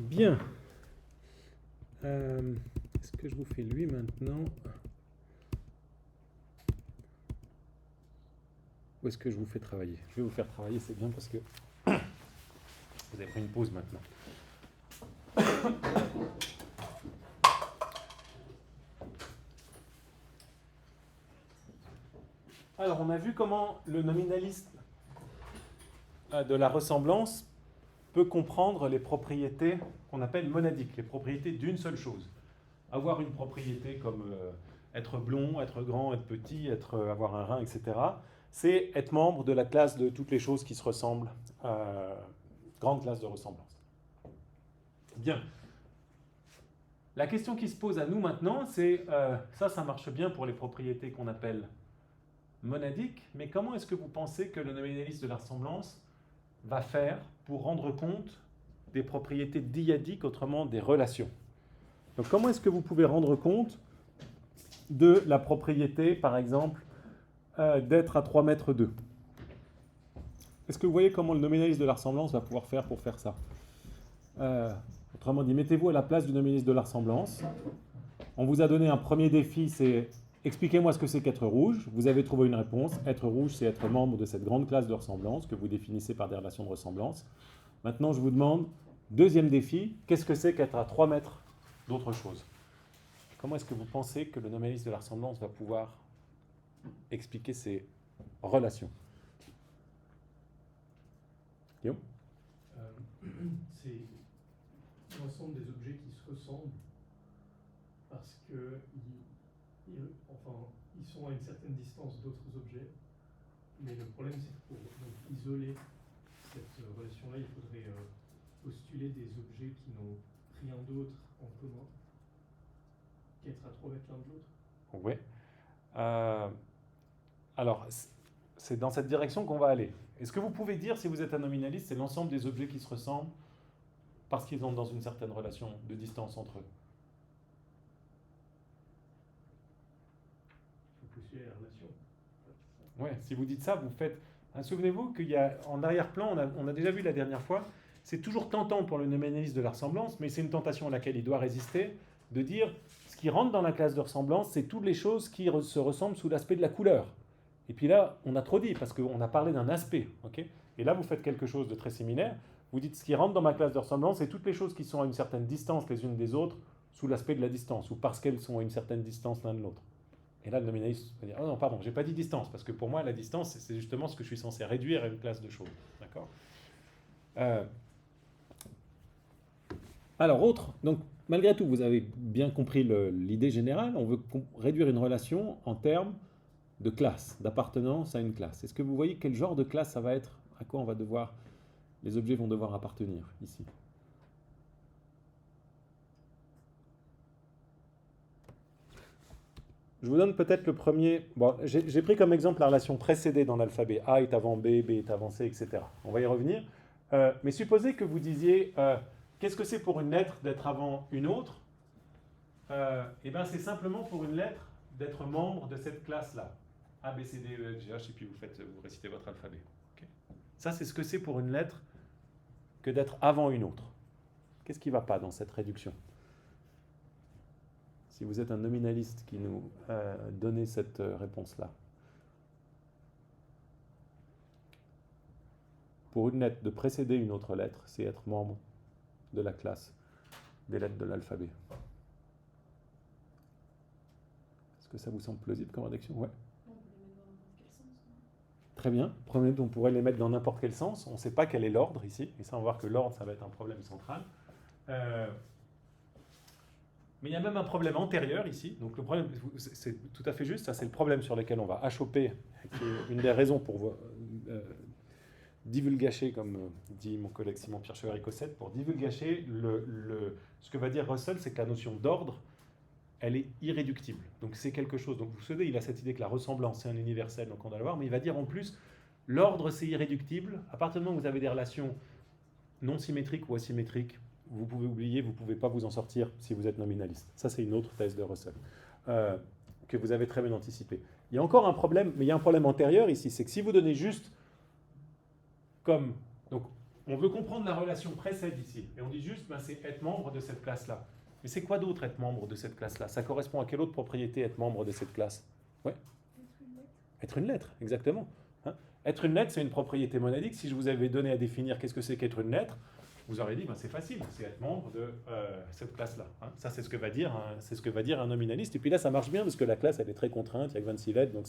Bien. Est-ce que je vous fais lui maintenant? Ou est-ce que je vous fais travailler? Je vais vous faire travailler, c'est bien parce que vous avez pris une pause maintenant. Alors, on a vu comment le nominaliste de la ressemblance peut comprendre les propriétés qu'on appelle monadiques, les propriétés d'une seule chose. Avoir une propriété comme être blond, être grand, être petit, avoir un rein, etc. C'est être membre de la classe de toutes les choses qui se ressemblent, grande classe de ressemblance. Bien. La question qui se pose à nous maintenant, c'est, ça marche bien pour les propriétés qu'on appelle monadiques, mais comment est-ce que vous pensez que le nominaliste de la ressemblance va faire pour rendre compte des propriétés dyadiques, autrement des relations? Donc comment est-ce que vous pouvez rendre compte de la propriété, par exemple, d'être à 3 mètres 2? Est-ce que vous voyez comment le nominaliste de la ressemblance va pouvoir faire pour faire ça? Autrement dit, mettez-vous à la place du nominaliste de la ressemblance. On vous a donné un premier défi, c'est expliquez-moi ce que c'est qu'être rouge. Vous avez trouvé une réponse. Être rouge, c'est être membre de cette grande classe de ressemblance que vous définissez par des relations de ressemblance. Maintenant, je vous demande, deuxième défi, qu'est-ce que c'est qu'être à 3 mètres d'autre chose? Comment est-ce que vous pensez que le nominaliste de la ressemblance va pouvoir expliquer ces relations? Guillaume? C'est l'ensemble des objets qui se ressemblent parce que ils sont à une certaine distance d'autres objets, mais le problème c'est que pour isoler cette relation-là, il faudrait postuler des objets qui n'ont rien d'autre en commun qu'être à 3 mètres l'un de l'autre. Oui. Alors, c'est dans cette direction qu'on va aller. Est-ce que vous pouvez dire, si vous êtes un nominaliste, c'est l'ensemble des objets qui se ressemblent parce qu'ils sont dans une certaine relation de distance entre eux? Il faut postuler la relation. Oui, si vous dites ça, vous faites... Souvenez-vous qu'il y a en arrière-plan, on a déjà vu la dernière fois, c'est toujours tentant pour le nominaliste de la ressemblance, mais c'est une tentation à laquelle il doit résister, de dire ce qui rentre dans la classe de ressemblance, c'est toutes les choses qui se ressemblent sous l'aspect de la couleur. Et puis là, on a trop dit, parce qu'on a parlé d'un aspect. Okay, et là, vous faites quelque chose de très similaire. Vous dites ce qui rentre dans ma classe de ressemblance, c'est toutes les choses qui sont à une certaine distance les unes des autres, sous l'aspect de la distance, ou parce qu'elles sont à une certaine distance l'un de l'autre. Et là, le nominaliste va dire, oh non, pardon, j'ai pas dit distance, parce que pour moi, la distance, c'est justement ce que je suis censé réduire à une classe de choses. D'accord ? Alors, autre, donc, malgré tout, vous avez bien compris l'idée générale, on veut réduire une relation en termes de classe, d'appartenance à une classe. Est-ce que vous voyez quel genre de classe ça va être? À quoi les objets vont devoir appartenir ici? Je vous donne peut-être le premier. Bon, j'ai pris comme exemple la relation précédée dans l'alphabet. A est avant B, B est avant C, etc. On va y revenir. Mais supposez que vous disiez qu'est-ce que c'est pour une lettre d'être avant une autre? Eh bien, c'est simplement pour une lettre d'être membre de cette classe-là. A, B, C, D, E, F, G, H, et puis vous récitez votre alphabet. Okay. Ça, c'est ce que c'est pour une lettre que d'être avant une autre. Qu'est-ce qui ne va pas dans cette réduction? Si vous êtes un nominaliste qui nous donnait cette réponse-là. Pour une lettre, de précéder une autre lettre, c'est être membre de la classe des lettres de l'alphabet. Est-ce que ça vous semble plausible comme rédaction? Ouais. Très bien. Premier, on pourrait les mettre dans n'importe quel sens. On ne sait pas quel est l'ordre ici. Et ça, on va voir que l'ordre, ça va être un problème central. Mais il y a même un problème antérieur ici. Donc le problème, c'est tout à fait juste. Ça, c'est le problème sur lequel on va achoper, qui est une des raisons pour divulgacher, comme dit mon collègue Simon-Pierre Chevalier-Cossette, pour divulgacher ce que va dire Russell, c'est que la notion d'ordre, elle est irréductible. Donc c'est quelque chose. Donc vous savez, il a cette idée que la ressemblance, c'est un universel, donc on doit le voir, mais il va dire en plus, l'ordre, c'est irréductible. À partir du moment où vous avez des relations non symétriques ou asymétriques, vous pouvez oublier, vous ne pouvez pas vous en sortir si vous êtes nominaliste. Ça, c'est une autre thèse de Russell, que vous avez très bien anticipée. Il y a encore un problème, mais il y a un problème antérieur ici, c'est que si vous donnez juste comme... Donc, on veut comprendre la relation précède ici. Et on dit juste, ben, c'est être membre de cette classe-là. Mais c'est quoi d'autre être membre de cette classe-là? Ça correspond à quelle autre propriété être membre de cette classe? Ouais. Être une lettre, exactement. Hein, être une lettre, c'est une propriété monadique. Si je vous avais donné à définir qu'est-ce que c'est qu'être une lettre, vous aurez dit, ben, c'est facile, c'est être membre de cette classe-là. Hein. Ça, c'est ce que va dire, c'est ce que va dire un nominaliste. Et puis là, ça marche bien parce que la classe, elle est très contrainte, il n'y a que 26 lettres, donc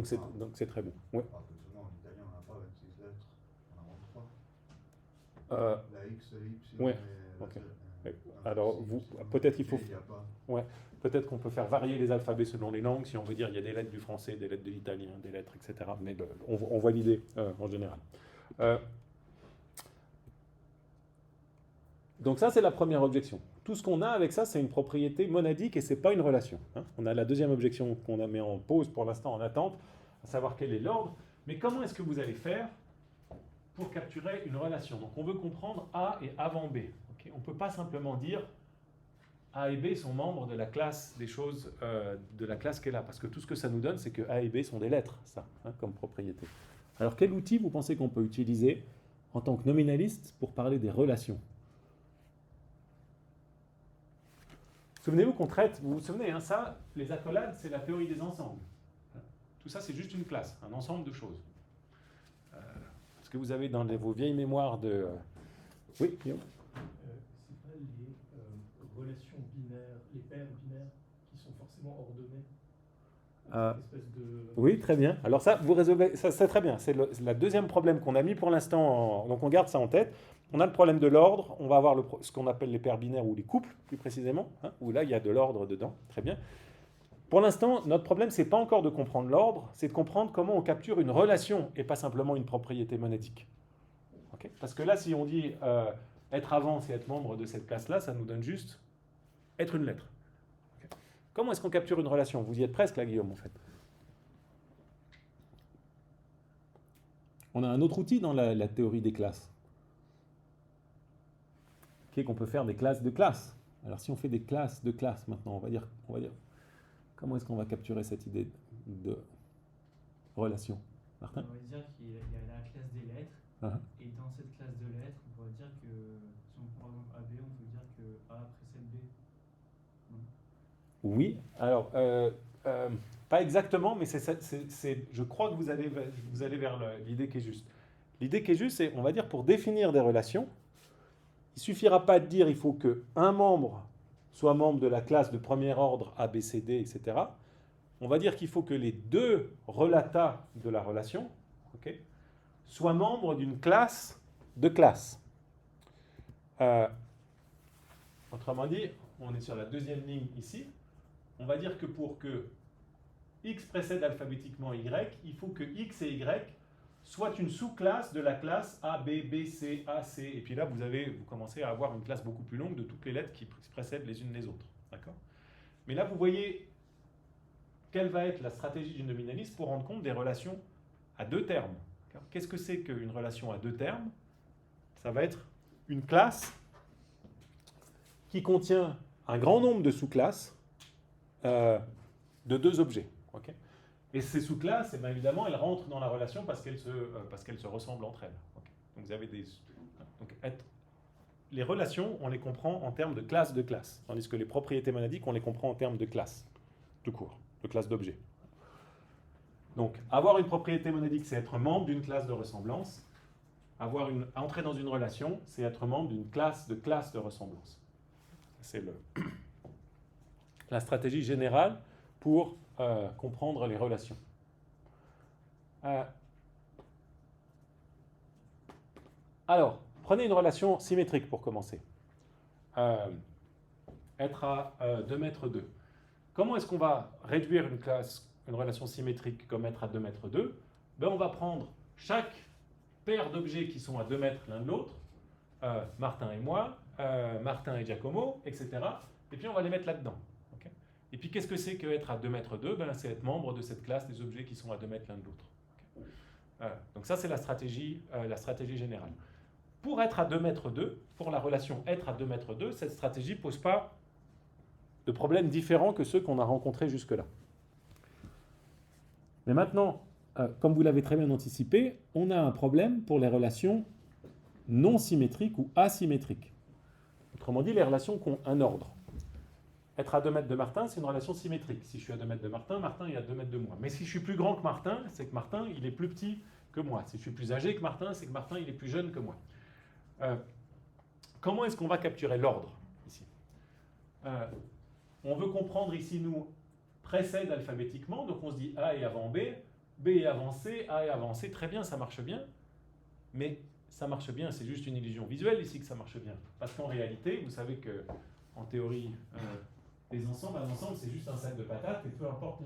c'est très bon. Ouais. En italien, on n'a pas 26 lettres, on en a 23. La X, Y, ouais. Okay. Alors, peut-être qu'il faut... Ouais. Peut-être qu'on peut faire varier les alphabets selon les langues, si on veut dire il y a des lettres du français, des lettres de l'italien, des lettres, etc. Mais on voit l'idée en général. Donc ça, c'est la première objection. Tout ce qu'on a avec ça, c'est une propriété monadique et ce n'est pas une relation. Hein. On a la deuxième objection qu'on a mis en pause pour l'instant, en attente, à savoir quel est l'ordre. Mais comment est-ce que vous allez faire pour capturer une relation? Donc on veut comprendre A et avant B. Okay, on ne peut pas simplement dire A et B sont membres de la classe des choses, de la classe qu'elle a. Parce que tout ce que ça nous donne, c'est que A et B sont des lettres, ça, hein, comme propriété. Alors quel outil vous pensez qu'on peut utiliser en tant que nominaliste pour parler des relations? Souvenez-vous qu'on traite, vous vous souvenez, hein, ça, les accolades, c'est la théorie des ensembles. Tout ça, c'est juste une classe, un ensemble de choses. Est-ce que vous avez dans vos vieilles mémoires de... Oui, Guillaume? C'est pas les relations binaires, les paires binaires qui sont forcément ordonnées? Espèce de... Oui, très bien. Alors ça, vous résolvez, ça c'est très bien. C'est le deuxième problème qu'on a mis pour l'instant, donc on garde ça en tête. On a le problème de l'ordre, on va avoir ce qu'on appelle les paires binaires ou les couples, plus précisément, hein, où là, il y a de l'ordre dedans, très bien. Pour l'instant, notre problème, c'est pas encore de comprendre l'ordre, c'est de comprendre comment on capture une relation et pas simplement une propriété monadique. Okay? Parce que là, si on dit être avant, c'est être membre de cette classe-là, ça nous donne juste être une lettre. Okay? Comment est-ce qu'on capture une relation? Vous y êtes presque là, Guillaume, en fait. On a un autre outil dans la théorie des classes. Okay, qu'on peut faire des classes de classes. Alors si on fait des classes de classes maintenant, on va dire comment est-ce qu'on va capturer cette idée de relation? Martin? On va dire qu'il y a la classe des lettres, et dans cette classe de lettres, on pourrait dire que, si on prend par exemple AB, on peut dire que A précède B. Oui, alors, pas exactement, mais je crois que vous allez vers l'idée qui est juste. L'idée qui est juste, c'est, on va dire, pour définir des relations, il ne suffira pas de dire il faut qu'un membre soit membre de la classe de premier ordre A, B, C, D, etc. On va dire qu'il faut que les deux relata de la relation, okay, soient membres d'une classe de classes. Autrement dit, on est sur la deuxième ligne ici. On va dire que pour que X précède alphabétiquement Y, il faut que X et Y soient une sous-classe de la classe A, B, B, C, A, C. Et puis là, vous commencez à avoir une classe beaucoup plus longue de toutes les lettres qui précèdent les unes les autres. D'accord ? Mais là, vous voyez quelle va être la stratégie du nominaliste pour rendre compte des relations à deux termes. Qu'est-ce que c'est qu'une relation à deux termes? Ça va être une classe qui contient un grand nombre de sous-classes de deux objets. Okay? Et ces sous-classes, eh bien, évidemment, elles rentrent dans la relation parce qu'elles se ressemblent entre elles. Okay? Donc vous avez les relations, on les comprend en termes de classe, tandis que les propriétés monadiques, on les comprend en termes de classe, tout court, de classe d'objets. Donc, avoir une propriété monadique, c'est être membre d'une classe de ressemblance. Entrer dans une relation, c'est être membre d'une classe de ressemblance. C'est la stratégie générale pour comprendre les relations. Alors, prenez une relation symétrique pour commencer. Être à 2 mètres 2. Comment est-ce qu'on va réduire une relation symétrique comme être à 2 mètres 2 ? On va prendre chaque paire d'objets qui sont à 2 mètres l'un de l'autre, Martin et moi, Martin et Giacomo, etc. Et puis on va les mettre là-dedans. Okay ? Et puis qu'est-ce que c'est qu'être à 2 mètres 2 ? C'est être membre de cette classe des objets qui sont à 2 mètres l'un de l'autre. Okay ? Donc ça, c'est la stratégie générale. Pour être à 2 mètres 2, pour la relation être à 2 mètres 2, cette stratégie ne pose pas de problèmes différents que ceux qu'on a rencontrés jusque-là. Mais maintenant, comme vous l'avez très bien anticipé, on a un problème pour les relations non symétriques ou asymétriques. Autrement dit, les relations qui ont un ordre. Être à 2 mètres de Martin, c'est une relation symétrique. Si je suis à 2 mètres de Martin, Martin est à 2 mètres de moi. Mais si je suis plus grand que Martin, c'est que Martin, il est plus petit que moi. Si je suis plus âgé que Martin, c'est que Martin, il est plus jeune que moi. Comment est-ce qu'on va capturer l'ordre ici? On veut comprendre ici, nous, précède alphabétiquement, donc on se dit A est avant B, B est avant C, A est avant C, très bien, ça marche bien, mais ça marche bien, c'est juste une illusion visuelle ici que ça marche bien. Parce qu'en réalité, vous savez que en théorie, les ensembles, un ensemble, c'est juste un sac de patates, et peu importe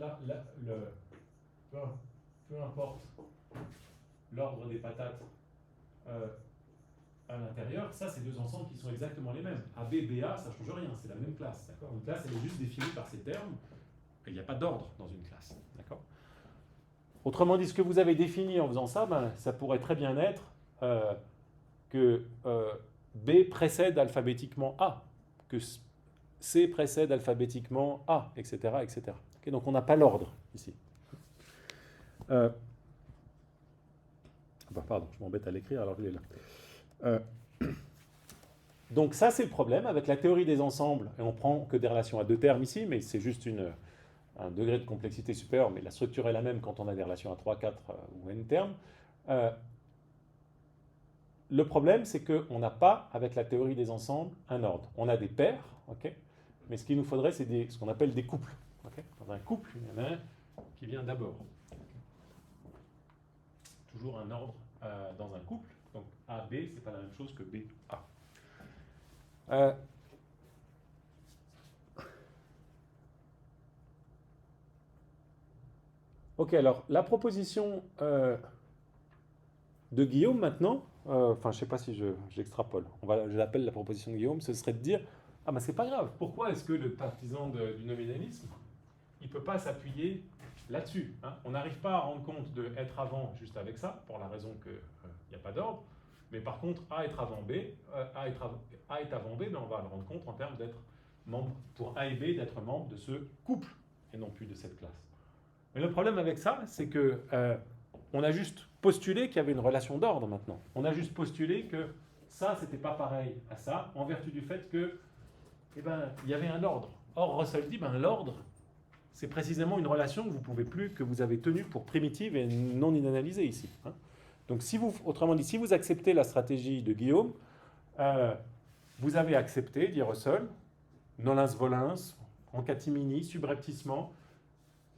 peu importe l'ordre des patates à l'intérieur, ça, c'est deux ensembles qui sont exactement les mêmes. AB, BA, ça ne change rien, c'est la même classe. D'accord ? Une classe, elle est juste définie par ces termes, et il n'y a pas d'ordre dans une classe. D'accord ? Autrement dit, ce que vous avez défini en faisant ça, ça pourrait très bien être que B précède alphabétiquement A, que C précède alphabétiquement A, etc. etc. Okay, donc on n'a pas l'ordre ici. Pardon, je m'embête à l'écrire alors je l'ai là. Donc ça c'est le problème avec la théorie des ensembles, et on prend que des relations à deux termes ici, mais c'est juste un degré de complexité supérieur, mais la structure est la même quand on a des relations à 3, 4 ou n termes. Le problème, c'est qu'on n'a pas, avec la théorie des ensembles, un ordre. On a des paires, okay, mais ce qu'il nous faudrait, c'est ce qu'on appelle des couples. Okay. Dans un couple, il y en a un qui vient d'abord. Toujours un ordre dans un couple. Donc AB, ce n'est pas la même chose que BA. Ok, alors la proposition de Guillaume maintenant, je ne sais pas si j'extrapole, je l'appelle la proposition de Guillaume, ce serait de dire, ah ben c'est pas grave, pourquoi est-ce que le partisan du nominalisme, il ne peut pas s'appuyer là-dessus, hein? On n'arrive pas à rendre compte de être avant juste avec ça, pour la raison qu'il n'y a pas d'ordre, mais par contre, A être avant B, A est avant B, mais on va le rendre compte en termes d'être membre, pour A et B, d'être membre de ce couple, et non plus de cette classe. Mais le problème avec ça, c'est que on a juste postulé qu'il y avait une relation d'ordre maintenant. On a juste postulé que ça, c'était pas pareil à ça, en vertu du fait que, il y avait un ordre. Or, Russell dit, l'ordre, c'est précisément une relation que vous avez tenue pour primitive et non inanalysée ici. Hein. Donc, autrement dit, si vous acceptez la stratégie de Guillaume, vous avez accepté, dit Russell, nolens volens, en catimini, subrepticement,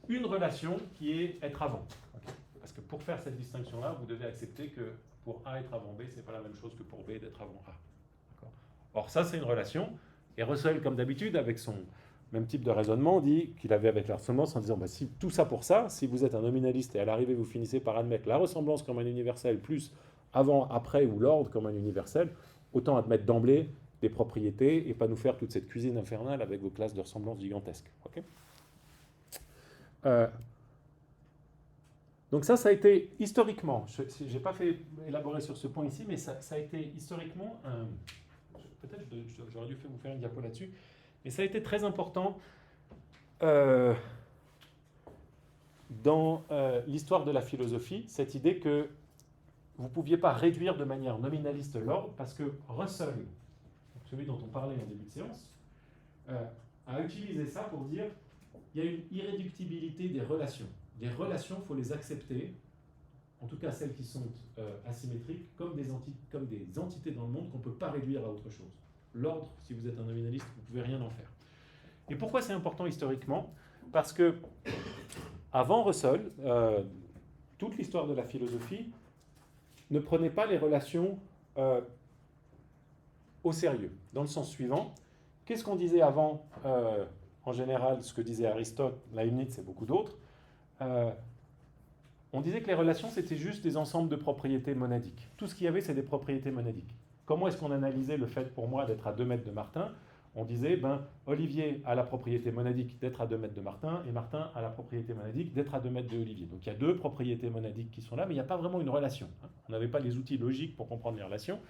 une relation qui est être avant. Okay. Parce que pour faire cette distinction-là, vous devez accepter que pour A être avant B, ce n'est pas la même chose que pour B d'être avant A. Or, ça, c'est une relation. Et Russell, comme d'habitude, avec son même type de raisonnement, dit qu'il avait avec la ressemblance en disant si tout ça pour ça, si vous êtes un nominaliste et à l'arrivée, vous finissez par admettre la ressemblance comme un universel plus avant, après ou l'ordre comme un universel, autant admettre d'emblée des propriétés et pas nous faire toute cette cuisine infernale avec vos classes de ressemblance gigantesques. Okay. Donc ça a été historiquement, je n'ai pas fait élaborer sur ce point ici, mais ça a été historiquement, peut-être j'aurais dû vous faire une diapo là-dessus, mais ça a été très important dans l'histoire de la philosophie, cette idée que vous ne pouviez pas réduire de manière nominaliste l'ordre, parce que Russell, celui dont on parlait en début de séance, a utilisé ça pour dire il y a une irréductibilité des relations. Les relations, il faut les accepter, en tout cas celles qui sont asymétriques, comme des entités dans le monde qu'on ne peut pas réduire à autre chose. L'ordre, si vous êtes un nominaliste, vous ne pouvez rien en faire. Et pourquoi c'est important historiquement ? Parce que, avant Russell, toute l'histoire de la philosophie ne prenait pas les relations au sérieux. Dans le sens suivant, qu'est-ce qu'on disait avant en général, ce que disait Aristote, Leibniz et beaucoup d'autres, on disait que les relations, c'était juste des ensembles de propriétés monadiques. Tout ce qu'il y avait, c'est des propriétés monadiques. Comment est-ce qu'on analysait le fait pour moi d'être à 2 mètres de Martin ? On disait, Olivier a la propriété monadique d'être à 2 mètres de Martin, et Martin a la propriété monadique d'être à 2 mètres de Olivier. Donc il y a deux propriétés monadiques qui sont là, mais il n'y a pas vraiment une relation. On n'avait pas les outils logiques pour comprendre les relations.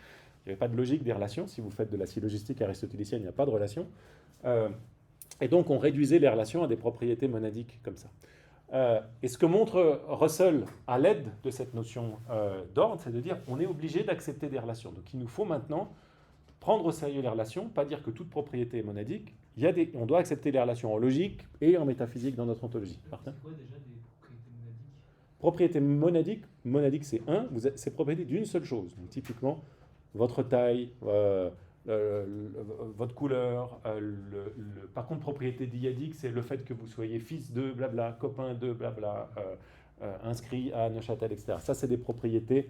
Il n'y avait pas de logique des relations. Si vous faites de la syllogistique aristotélicienne, il n'y a pas de relation. Et donc, on réduisait les relations à des propriétés monadiques comme ça. Et ce que montre Russell à l'aide de cette notion d'ordre, c'est de dire on est obligé d'accepter des relations. Donc il nous faut maintenant prendre au sérieux les relations, pas dire que toute propriété est monadique. On doit accepter les relations en logique et en métaphysique dans notre ontologie. Martin ? C'est quoi déjà des propriétés monadiques? Propriété monadique, c'est c'est propriété d'une seule chose. Donc typiquement, votre taille, votre couleur. Par contre, propriété dyadique, c'est le fait que vous soyez fils de blabla, copain de blabla, inscrit à Neuchâtel, etc. Ça, c'est des propriétés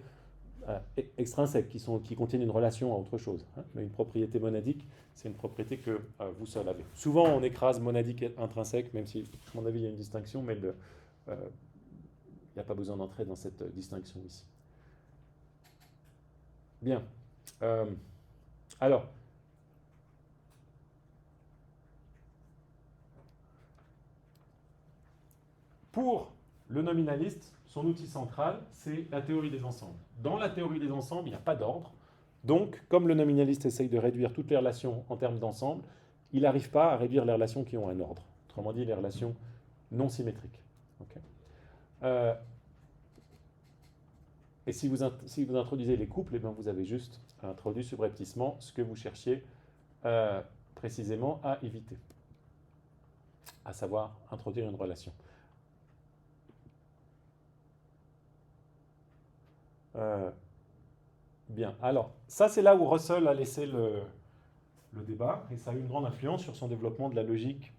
extrinsèques qui contiennent une relation à autre chose. Hein. Mais une propriété monadique, c'est une propriété que vous seul avez. Souvent, on écrase monadique et intrinsèque, même si, à mon avis, il y a une distinction, mais il n'y a pas besoin d'entrer dans cette distinction ici. Bien. Alors, pour le nominaliste, son outil central, c'est la théorie des ensembles. Dans la théorie des ensembles, il n'y a pas d'ordre. Donc, comme le nominaliste essaye de réduire toutes les relations en termes d'ensemble, il n'arrive pas à réduire les relations qui ont un ordre. Autrement dit, les relations non symétriques. Okay. Et si vous introduisez les couples, eh bien vous avez juste introduit subrepticement ce que vous cherchiez précisément à éviter, à savoir introduire une relation. Bien, alors, ça c'est là où Russell a laissé le débat, et ça a eu une grande influence sur son développement de la logique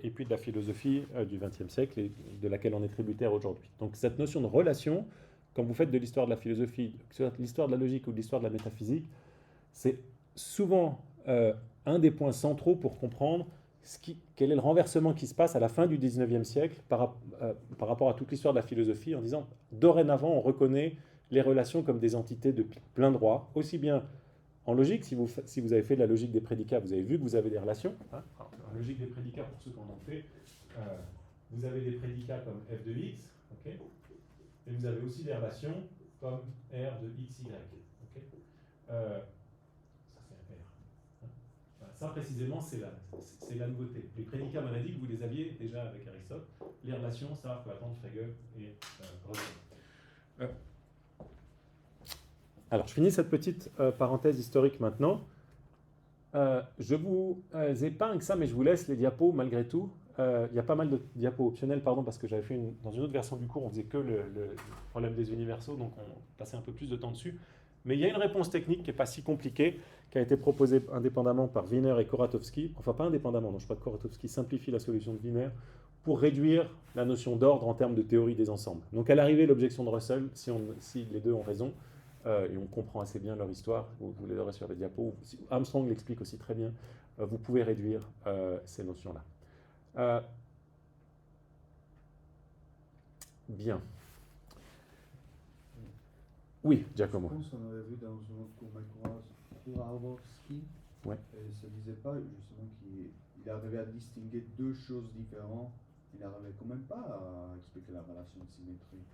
et puis de la philosophie du XXe siècle, et de laquelle on est tributaire aujourd'hui. Donc cette notion de relation, quand vous faites de l'histoire de la philosophie, que ce soit l'histoire de la logique ou de l'histoire de la métaphysique, c'est souvent un des points centraux pour comprendre quel est le renversement qui se passe à la fin du XIXe siècle par rapport à toute l'histoire de la philosophie, en disant, dorénavant, on reconnaît les relations comme des entités de plein droit, aussi bien en logique, si vous avez fait de la logique des prédicats, vous avez vu que vous avez des relations. Hein. En logique des prédicats, pour ceux qui en ont fait, vous avez des prédicats comme f de x, okay, et vous avez aussi des relations comme r de xy. Okay. Ça, c'est un R. Hein. Voilà, ça, précisément, c'est la nouveauté. Les prédicats monadiques, vous les aviez déjà avec Aristote. Les relations, ça, il faut attendre Frege et Russell. Alors, je finis cette petite parenthèse historique maintenant. Je vous épingle ça, mais je vous laisse les diapos malgré tout. Il y a pas mal de diapos optionnels, pardon, parce que j'avais fait dans une autre version du cours, on faisait que le problème des universaux, donc on passait un peu plus de temps dessus. Mais il y a une réponse technique qui n'est pas si compliquée, qui a été proposée indépendamment par Wiener et Koratowski. Enfin, pas indépendamment, non, je crois que Koratowski simplifie la solution de Wiener pour réduire la notion d'ordre en termes de théorie des ensembles. Donc, à l'arrivée, l'objection de Russell, si les deux ont raison, et on comprend assez bien leur histoire, vous les aurez sur les diapos. Armstrong l'explique aussi très bien, vous pouvez réduire ces notions-là. Bien. Oui, Giacomo. Je pense qu'on avait vu dans un autre cours Kurawski, ouais. Et ça ne disait pas justement qu'il arrivait à distinguer deux choses différentes. Il n'arrivait quand même pas à expliquer la relation de symétrie.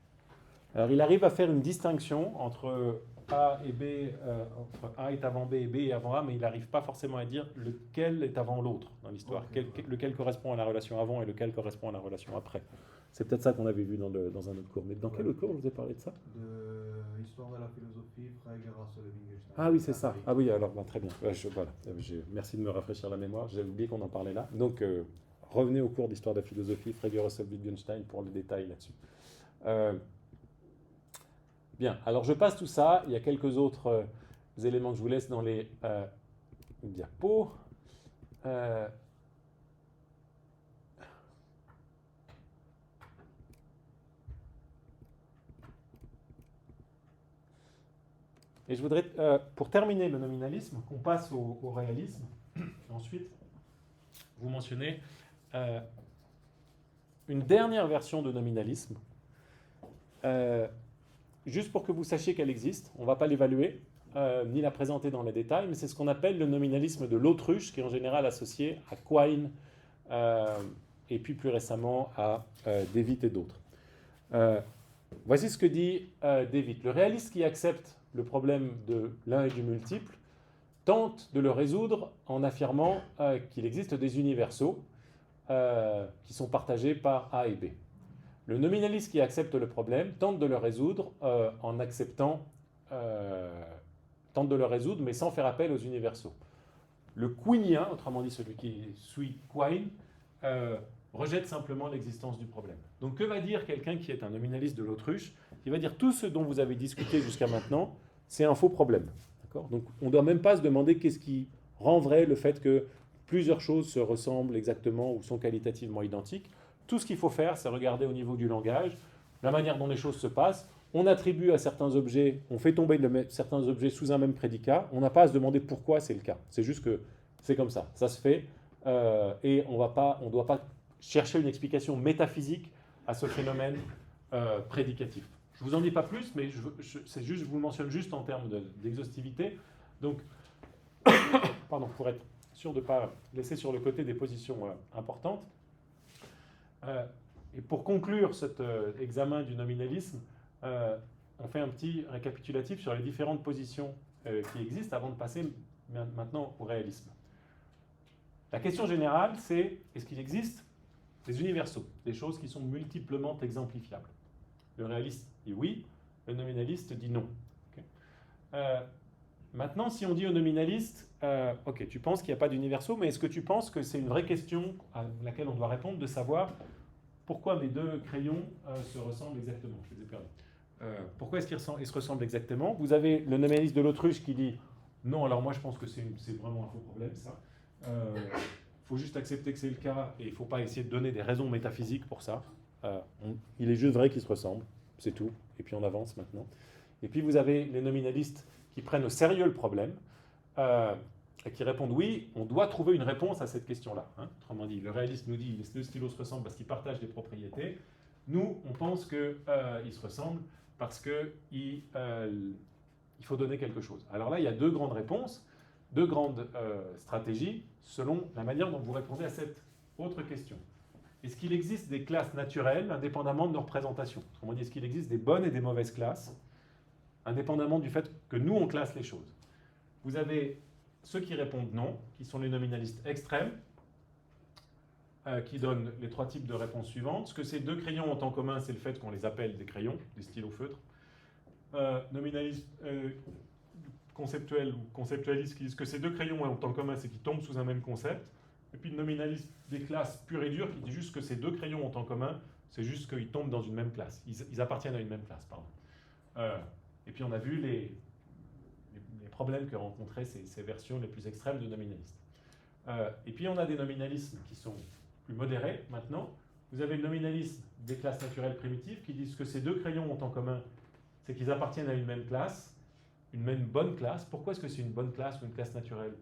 Alors, il arrive à faire une distinction entre A et B, entre A est avant B et B est avant A, mais il n'arrive pas forcément à dire lequel est avant l'autre dans l'histoire, okay, lequel correspond à la relation avant et lequel correspond à la relation après. C'est peut-être ça qu'on avait vu dans un autre cours. Mais dans quel autre cours je vous ai parlé de ça? De l'histoire de la philosophie, Frege, Russell et Wittgenstein. Ah oui, c'est ça. Ah oui, alors très bien. Voilà. Merci de me rafraîchir la mémoire. J'avais oublié qu'on en parlait là. Donc, revenez au cours d'histoire de la philosophie, Frege, Russell, Wittgenstein pour le détail là-dessus. Bien, alors je passe tout ça. Il y a quelques autres éléments que je vous laisse dans les diapos. Et je voudrais, pour terminer le nominalisme, qu'on passe au réalisme. Et ensuite, vous mentionnez une dernière version de nominalisme. Juste pour que vous sachiez qu'elle existe, on ne va pas l'évaluer, ni la présenter dans les détails, mais c'est ce qu'on appelle le nominalisme de l'Autruche, qui est en général associé à Quine, et puis plus récemment à Dewitt et d'autres. Voici ce que dit Dewitt. Le réaliste qui accepte le problème de l'un et du multiple tente de le résoudre en affirmant qu'il existe des universaux qui sont partagés par A et B. Le nominaliste qui accepte le problème tente de le résoudre en acceptant, tente de le résoudre, mais sans faire appel aux universaux. Le queenien, autrement dit celui qui suit Quine, rejette simplement l'existence du problème. Donc que va dire quelqu'un qui est un nominaliste de l'autruche? Il va dire tout ce dont vous avez discuté jusqu'à maintenant, c'est un faux problème. D'accord? Donc on ne doit même pas se demander qu'est-ce qui rend vrai le fait que plusieurs choses se ressemblent exactement ou sont qualitativement identiques. Tout ce qu'il faut faire, c'est regarder au niveau du langage, la manière dont les choses se passent. On attribue à certains objets, on fait tomber certains objets sous un même prédicat. On n'a pas à se demander pourquoi c'est le cas. C'est juste que c'est comme ça, ça se fait. Et on ne doit pas chercher une explication métaphysique à ce phénomène prédicatif. Je ne vous en dis pas plus, mais je vous le mentionne juste en termes d'exhaustivité. Donc, pardon, pour être sûr de ne pas laisser sur le côté des positions importantes. Et pour conclure cet examen du nominalisme, on fait un petit récapitulatif sur les différentes positions qui existent avant de passer maintenant au réalisme. La question générale, c'est est-ce qu'il existe des universaux, des choses qui sont multiplement exemplifiables? Le réaliste dit oui, le nominaliste dit non. Okay. Maintenant, si on dit au nominaliste, ok, tu penses qu'il n'y a pas d'universaux, mais est-ce que tu penses que c'est une vraie question à laquelle on doit répondre, de savoir pourquoi mes deux crayons se ressemblent exactement? Je les ai perdus. Pourquoi est-ce qu'ils se ressemblent exactement? Vous avez le nominaliste de l'autruche qui dit non, alors moi je pense que c'est vraiment un faux problème, ça. Il faut juste accepter que c'est le cas et il ne faut pas essayer de donner des raisons métaphysiques pour ça. Il est juste vrai qu'ils se ressemblent, c'est tout. Et puis on avance maintenant. Et puis vous avez les nominalistes qui prennent au sérieux le problème et qui répondent oui, on doit trouver une réponse à cette question-là. Hein. Autrement dit, le réaliste nous dit les deux stylos se ressemblent parce qu'ils partagent des propriétés. Nous, on pense qu'ils se ressemblent parce qu'il faut donner quelque chose. Alors là, il y a deux grandes réponses, deux grandes stratégies selon la manière dont vous répondez à cette autre question. Est-ce qu'il existe des classes naturelles indépendamment de nos représentations? Autrement dit, est-ce qu'il existe des bonnes et des mauvaises classes indépendamment du fait que nous, on classe les choses? Vous avez ceux qui répondent non, qui sont les nominalistes extrêmes, qui donnent les trois types de réponses suivantes. Ce que ces deux crayons ont en commun, c'est le fait qu'on les appelle des crayons, des stylos feutres. Nominalistes conceptuels ou conceptualistes qui disent que ces deux crayons ont en commun, c'est qu'ils tombent sous un même concept. Et puis le nominaliste des classes pures et dures qui dit juste que ces deux crayons ont en commun, c'est juste qu'ils tombent dans une même classe. Ils appartiennent à une même classe, pardon. Et puis on a vu les problèmes que rencontraient ces versions les plus extrêmes de nominalistes. Et puis on a des nominalismes qui sont plus modérés maintenant. Vous avez le nominalisme des classes naturelles primitives qui disent que ces deux crayons ont en commun, c'est qu'ils appartiennent à une même classe, une même bonne classe. Pourquoi est-ce que c'est une bonne classe ou une classe naturelle?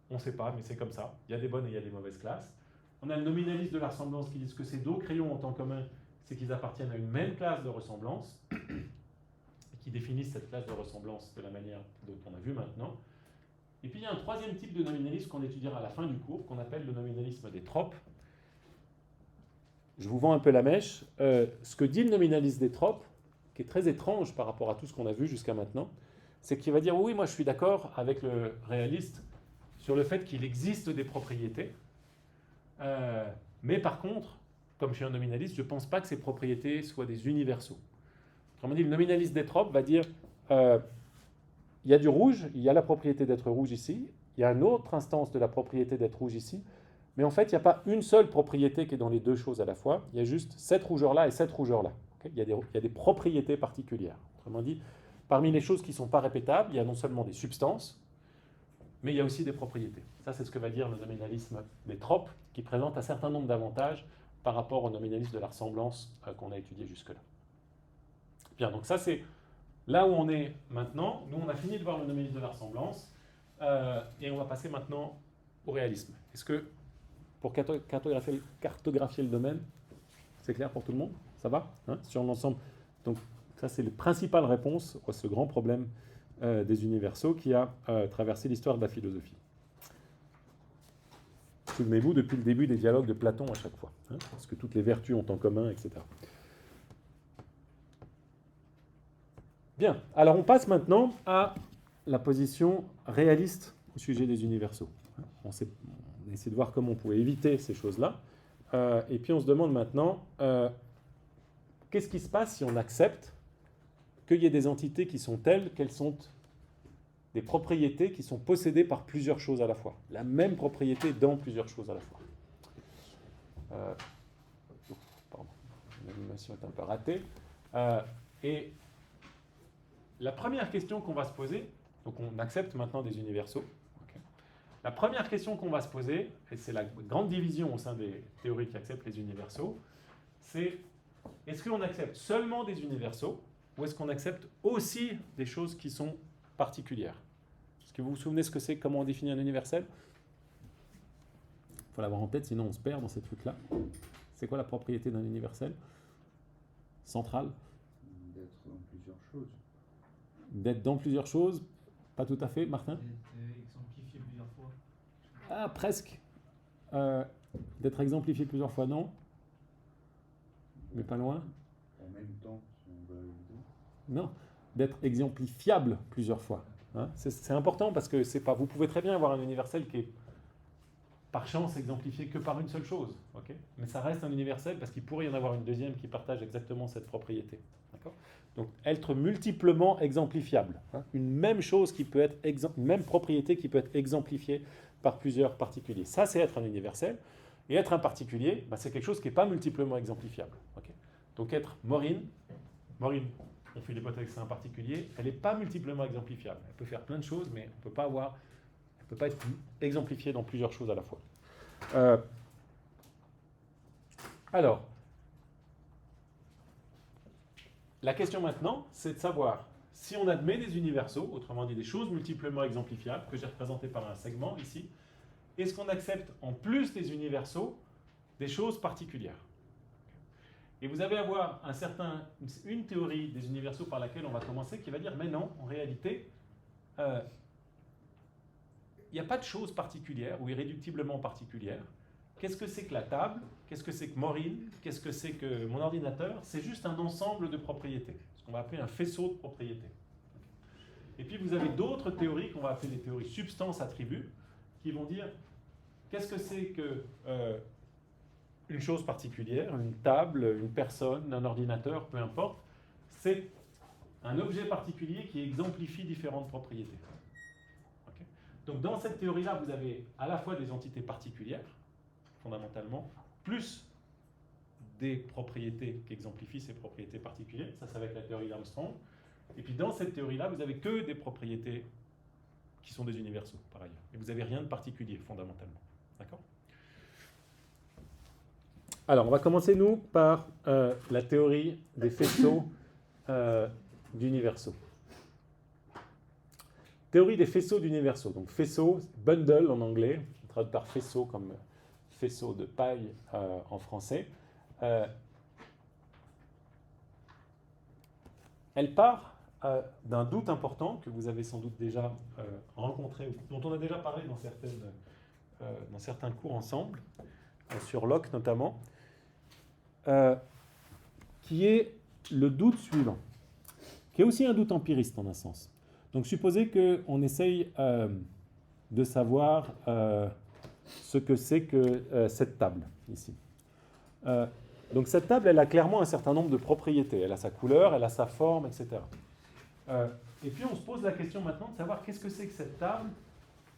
On ne sait pas, mais c'est comme ça. Il y a des bonnes et il y a des mauvaises classes. On a le nominaliste de la ressemblance qui dit que ces deux crayons ont en commun, c'est qu'ils appartiennent à une même classe de ressemblance, et qui définissent cette classe de ressemblance de la manière dont on a vu maintenant. Et puis il y a un troisième type de nominalisme qu'on étudiera à la fin du cours, qu'on appelle le nominalisme des tropes. Je vous vends un peu la mèche. Ce que dit le nominaliste des tropes, qui est très étrange par rapport à tout ce qu'on a vu jusqu'à maintenant, c'est qu'il va dire oui, moi je suis d'accord avec le réaliste sur le fait qu'il existe des propriétés, mais par contre, comme je suis un nominaliste, je ne pense pas que ces propriétés soient des universaux. Autrement dit, le nominaliste des tropes va dire il y a du rouge, il y a la propriété d'être rouge ici, il y a une autre instance de la propriété d'être rouge ici, mais en fait, il n'y a pas une seule propriété qui est dans les deux choses à la fois, il y a juste cette rougeur-là et cette rougeur-là. Okay, il y a des propriétés particulières. Autrement dit, parmi les choses qui ne sont pas répétables, il y a non seulement des substances, mais il y a aussi des propriétés. Ça, c'est ce que va dire le nominalisme des tropes, qui présente un certain nombre d'avantages par rapport au nominalisme de la ressemblance qu'on a étudié jusque-là. Bien, donc ça, c'est là où on est maintenant. Nous, on a fini de voir le nominalisme de la ressemblance, et on va passer maintenant au réalisme. Est-ce que, pour cartographier le domaine, c'est clair pour tout le monde? Ça va hein, sur l'ensemble. Donc, ça, c'est la principale réponse à ce grand problème des universaux qui a traversé l'histoire de la philosophie. Souvenez-vous, depuis le début des dialogues de Platon à chaque fois, hein, parce que toutes les vertus ont en commun, etc. Bien, alors on passe maintenant à la position réaliste au sujet des universaux. On a essayé de voir comment on pouvait éviter ces choses-là, et puis on se demande maintenant qu'est-ce qui se passe si on accepte qu'il y ait des entités qui sont telles qu'elles sont des propriétés qui sont possédées par plusieurs choses à la fois. La même propriété dans plusieurs choses à la fois. Pardon, l'animation est un peu ratée. Et la première question qu'on va se poser, donc on accepte maintenant des universaux. Okay. La première question qu'on va se poser, et c'est la grande division au sein des théories qui acceptent les universaux, c'est est-ce qu'on accepte seulement des universaux ou est-ce qu'on accepte aussi des choses qui sont particulières? Est-ce que vous vous souvenez ce que c'est, comment on définit un universel? Il faut l'avoir en tête, sinon on se perd dans ces trucs-là. C'est quoi la propriété d'un universel? Centrale? D'être dans plusieurs choses. D'être dans plusieurs choses? Pas tout à fait, Martin? D'être exemplifié plusieurs fois. Ah, presque. D'être exemplifié plusieurs fois, non? Mais pas loin? En même temps, si on veut ajouter. Non. D'être exemplifiable plusieurs fois. Hein, c'est important parce que c'est pas, vous pouvez très bien avoir un universel qui est par chance exemplifié que par une seule chose, okay, mais ça reste un universel parce qu'il pourrait y en avoir une deuxième qui partage exactement cette propriété. D'accord? Donc être multiplement exemplifiable. Hein, une même chose qui peut être une même propriété qui peut être exemplifiée par plusieurs particuliers. Ça, c'est être un universel. Et être un particulier, bah, c'est quelque chose qui n'est pas multiplement exemplifiable. Okay, donc être Maureen, on fait l'hypothèse que c'est un particulier, elle n'est pas multiplement exemplifiable. Elle peut faire plein de choses, mais elle ne peut pas être exemplifiée dans plusieurs choses à la fois. Alors, la question maintenant, c'est de savoir si on admet des universaux, autrement dit des choses multiplement exemplifiables, que j'ai représentées par un segment ici, est-ce qu'on accepte en plus des universaux des choses particulières? Et vous allez avoir une théorie des universaux par laquelle on va commencer qui va dire mais non, en réalité, il n'y a pas de choses particulières ou irréductiblement particulières. Qu'est-ce que c'est que la table? Qu'est-ce que c'est que Maureen? Qu'est-ce que c'est que mon ordinateur? C'est juste un ensemble de propriétés, ce qu'on va appeler un faisceau de propriétés. Et puis vous avez d'autres théories qu'on va appeler des théories substance-attribut qui vont dire qu'est-ce que c'est que une chose particulière, une table, une personne, un ordinateur, peu importe, c'est un objet particulier qui exemplifie différentes propriétés. Okay. Donc dans cette théorie-là, vous avez à la fois des entités particulières, fondamentalement, plus des propriétés qui exemplifient ces propriétés particulières. Ça va être la théorie d'Armstrong. Et puis dans cette théorie-là, vous n'avez que des propriétés qui sont des universaux, par ailleurs. Et vous n'avez rien de particulier, fondamentalement. D'accord ? Alors, on va commencer, nous, par la théorie des faisceaux d'universaux. Théorie des faisceaux d'universaux. Donc, faisceau, bundle en anglais, traduit par faisceau comme faisceau de paille en français. Elle part d'un doute important que vous avez sans doute déjà rencontré, dont on a déjà parlé dans certains cours ensemble, sur Locke notamment, qui est le doute suivant, qui est aussi un doute empiriste en un sens. Donc supposez qu'on essaye de savoir ce que c'est que cette table ici. Donc cette table, elle a clairement un certain nombre de propriétés. Elle a sa couleur, elle a sa forme, etc. Et puis on se pose la question maintenant de savoir qu'est-ce que c'est que cette table,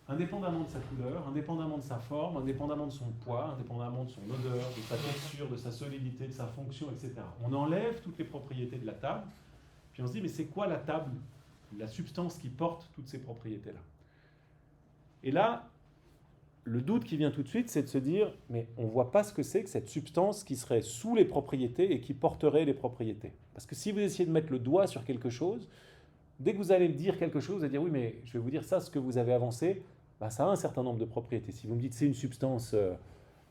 indépendamment de sa couleur, indépendamment de sa forme, indépendamment de son poids, indépendamment de son odeur, de sa texture, de sa solidité, de sa fonction, etc. On enlève toutes les propriétés de la table, puis on se dit mais c'est quoi la table, la substance qui porte toutes ces propriétés-là? Et là, le doute qui vient tout de suite, c'est de se dire, mais on ne voit pas ce que c'est que cette substance qui serait sous les propriétés et qui porterait les propriétés. Parce que si vous essayez de mettre le doigt sur quelque chose, dès que vous allez me dire quelque chose, vous allez dire, oui, mais je vais vous dire ça, ce que vous avez avancé, bah, ça a un certain nombre de propriétés. Si vous me dites, c'est une substance,